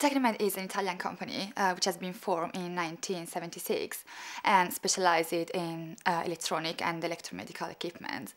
Tecnomed is an Italian company which has been formed in 1976 and specializes in electronic and electromedical equipment.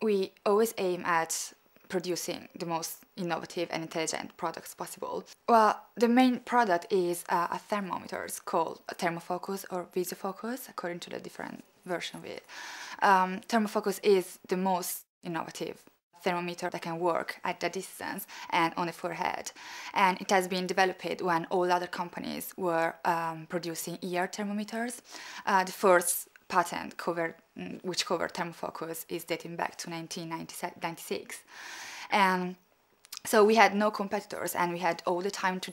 We always aim at producing the most innovative and intelligent products possible. Well, the main product is a thermometer. It's called a Thermofocus or Visofocus, according to the different version of it. Thermofocus is the most innovative thermometer that can work at the distance and on the forehead. And it has been developed when all other companies were producing ear thermometers. The first patent which covered thermofocus is dating back to 1996. And so we had no competitors, and we had all the time to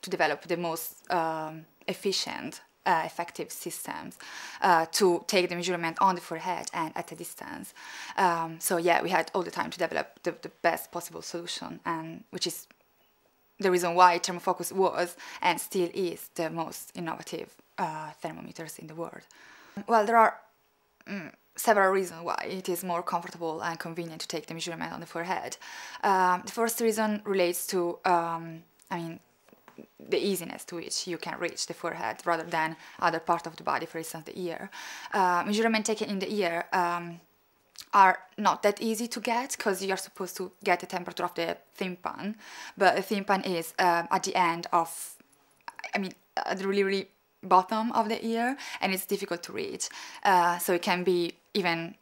develop the most efficient effective systems to take the measurement on the forehead and at a distance. So yeah, we had all the time to develop the best possible solution, and which is the reason why Thermofocus was and still is the most innovative thermometers in the world. Well, there are several reasons why it is more comfortable and convenient to take the measurement on the forehead. The first reason relates to, the easiness to which you can reach the forehead rather than other part of the body, for instance the ear. Measurements taken in the ear are not that easy to get because you're supposed to get the temperature of the tympan, but the tympan is at the end of, at the really bottom of the ear, and it's difficult to reach. So it can be even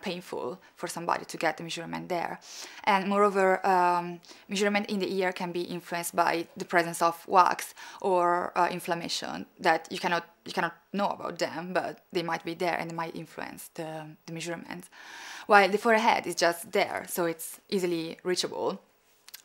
painful for somebody to get the measurement there. And moreover, measurement in the ear can be influenced by the presence of wax or inflammation that you cannot know about them, but they might be there and they might influence the measurements. While the forehead is just there, so it's easily reachable.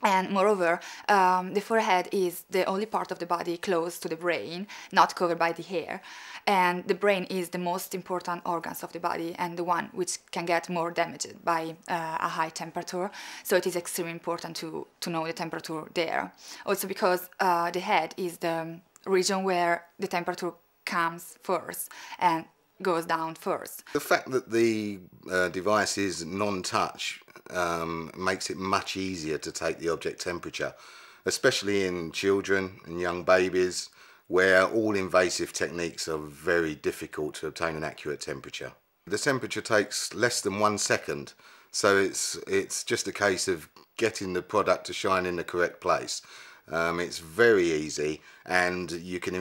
And moreover, the forehead is the only part of the body close to the brain, not covered by the hair. And the brain is the most important organs of the body and the one which can get more damaged by a high temperature. So it is extremely important to know the temperature there. Also because the head is the region where the temperature comes first and goes down first. The fact that the device is non-touch makes it much easier to take the object temperature, especially in children and young babies where all invasive techniques are very difficult to obtain an accurate temperature. The temperature takes less than 1 second, so it's just a case of getting the product to shine in the correct place. It's very easy, and you can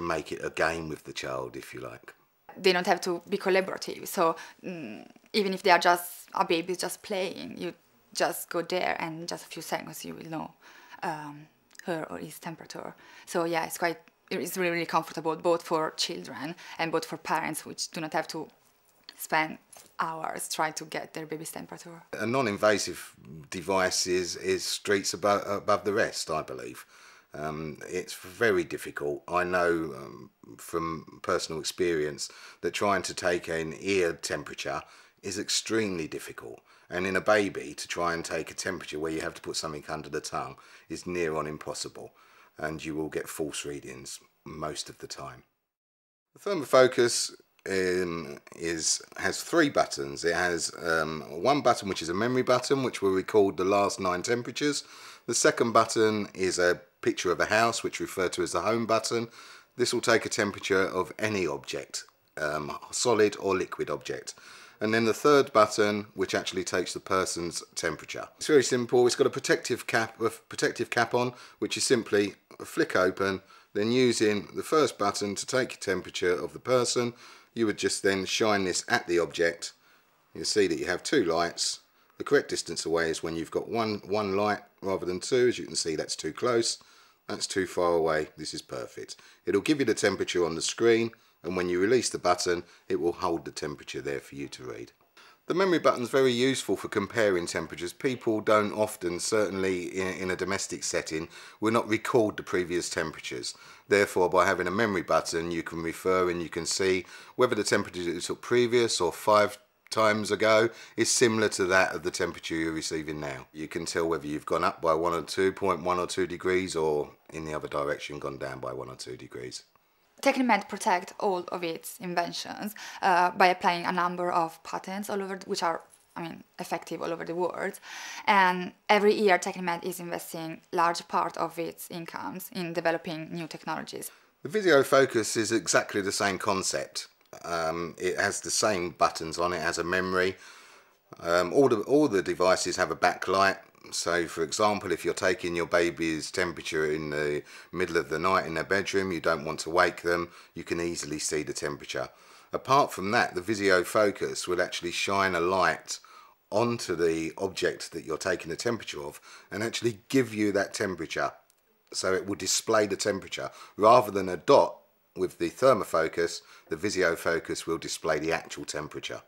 make it a game with the child if you like. They don't have to be collaborative, so even if they are just a baby just playing, you just go there and in just a few seconds you will know her or his temperature. So yeah, it's really comfortable both for children and both for parents, which do not have to spend hours trying to get their baby's temperature. A non-invasive device is streets above the rest, I believe. It's very difficult. I know from personal experience that trying to take an ear temperature is extremely difficult, and in a baby to try and take a temperature where you have to put something under the tongue is near on impossible, and you will get false readings most of the time. The Thermofocus has 3 buttons. It has one button which is a memory button which will record the last 9 temperatures. The second button is a picture of a house, which referred to as the home button. This will take a temperature of any object, solid or liquid object. And then the third button, which actually takes the person's temperature. It's very simple. It's got a protective cap on, which is simply a flick open. Then using the first button to take your temperature of the person, you would just then shine this at the object. You'll see that you have 2 lights. The correct distance away is when you've got one light rather than 2. As you can see, that's too close. That's too far away. This is perfect. It'll give you the temperature on the screen, and when you release the button, it will hold the temperature there for you to read. The memory button is very useful for comparing temperatures. People don't often, certainly in a domestic setting, will not record the previous temperatures. Therefore, by having a memory button, you can refer and you can see whether the temperature you took previous or 5 times ago is similar to that of the temperature you're receiving now. You can tell whether you've gone up by 1 or 2.1 or 2 degrees, or in the other direction gone down by 1 or 2 degrees. Tecnomed protects all of its inventions by applying a number of patents all over, which are effective all over the world. And every year Technimed is investing large part of its incomes in developing new technologies. The Visiofocus is exactly the same concept. It has the same buttons on it, has a memory. All the devices have a backlight. So for example, if you're taking your baby's temperature in the middle of the night in their bedroom, you don't want to wake them, you can easily see the temperature. Apart from that, the Visiofocus will actually shine a light onto the object that you're taking the temperature of and actually give you that temperature. So it will display the temperature rather than a dot. With the Thermofocus, the Visiofocus will display the actual temperature.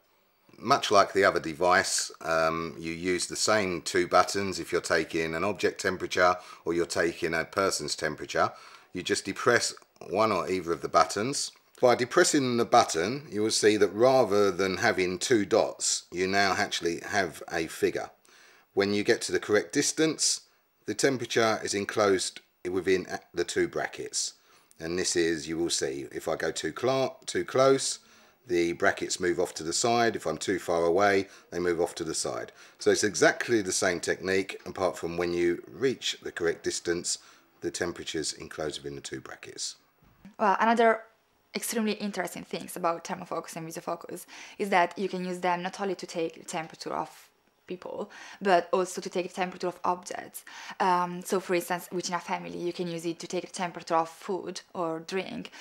Much like the other device, you use the same two buttons if you're taking an object temperature or you're taking a person's temperature. You just depress one or either of the buttons. By depressing the button, you will see that rather than having two dots, you now actually have a figure. When you get to the correct distance, the temperature is enclosed within the two brackets. And this is, you will see, if I go too close, the brackets move off to the side. If I'm too far away, they move off to the side. So it's exactly the same technique, apart from when you reach the correct distance, the temperature's enclosed within the two brackets. Well, another extremely interesting things about Thermofocus and Visiofocus is that you can use them not only to take the temperature of people, but also to take the temperature of objects. So for instance, within a family, you can use it to take the temperature of food or drink.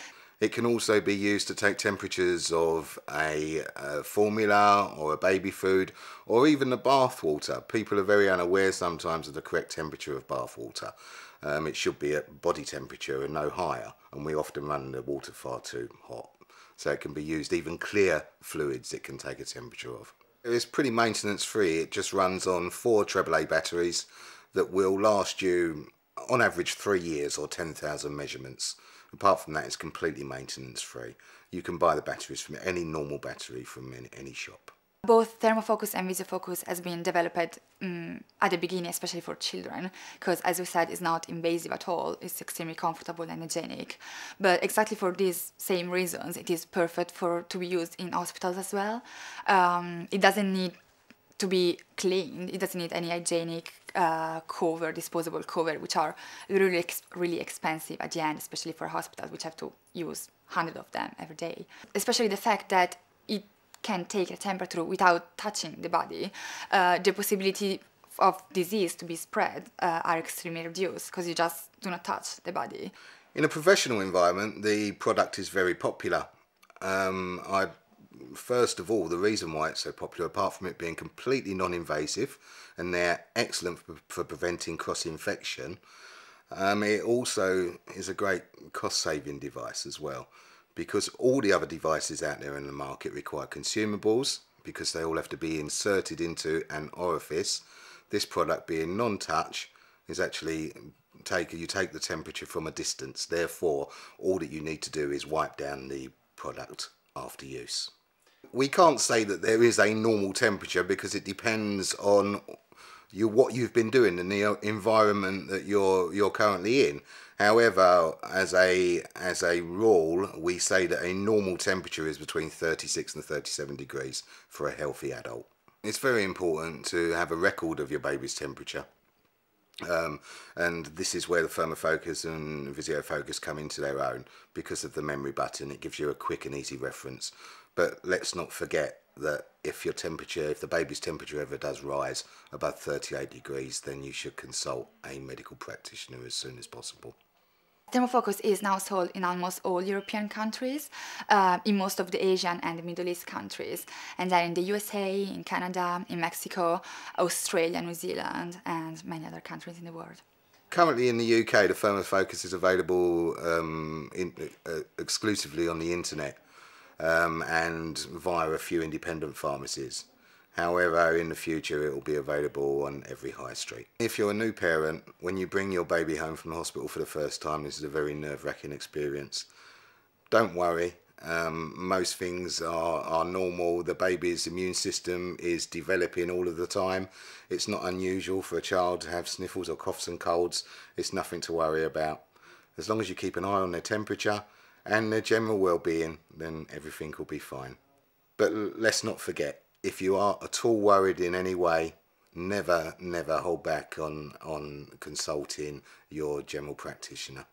It can also be used to take temperatures of a formula or a baby food or even the bath water. People are very unaware sometimes of the correct temperature of bath water. It should be at body temperature and no higher, and we often run the water far too hot. So it can be used, even clear fluids it can take a temperature of. It's pretty maintenance free. It just runs on 4 AAA batteries that will last you on average 3 years or 10,000 measurements. Apart from that, it's completely maintenance free. You can buy the batteries from any normal battery from any shop. Both Thermofocus and Visiofocus has been developed at the beginning, especially for children, because as we said, it's not invasive at all. It's extremely comfortable and hygienic. But exactly for these same reasons, it is perfect to be used in hospitals as well. It doesn't need to be cleaned. It doesn't need any hygienic cover, disposable cover, which are really expensive at the end, especially for hospitals, which have to use hundreds of them every day. Especially the fact that it can take a temperature without touching the body. The possibility of disease to be spread are extremely reduced because you just do not touch the body. In a professional environment, the product is very popular. First of all, the reason why it's so popular, apart from it being completely non-invasive and they're excellent for preventing cross-infection, it also is a great cost-saving device as well, because all the other devices out there in the market require consumables because they all have to be inserted into an orifice. This product, being non-touch, is actually you take the temperature from a distance. Therefore, all that you need to do is wipe down the product after use. We can't say that there is a normal temperature because it depends on what you've been doing in the environment that you're currently in. However, as a rule, we say that a normal temperature is between 36 and 37 degrees for a healthy adult. It's very important to have a record of your baby's temperature. And this is where the Thermofocus and Visiofocus come into their own because of the memory button. It gives you a quick and easy reference. But let's not forget that if the baby's temperature ever does rise above 38 degrees, then you should consult a medical practitioner as soon as possible. Thermofocus is now sold in almost all European countries, in most of the Asian and Middle East countries, and then in the USA, in Canada, in Mexico, Australia, New Zealand, and many other countries in the world. Currently in the UK, the Thermofocus is available exclusively on the internet and via a few independent pharmacies. However, in the future it will be available on every high street. If you're a new parent, when you bring your baby home from the hospital for the first time, this is a very nerve-wracking experience. Don't worry, most things are normal. The baby's immune system is developing all of the time. It's not unusual for a child to have sniffles or coughs and colds. It's nothing to worry about. As long as you keep an eye on their temperature and their general well-being, then everything will be fine. But let's not forget, if you are at all worried in any way, never hold back on consulting your general practitioner.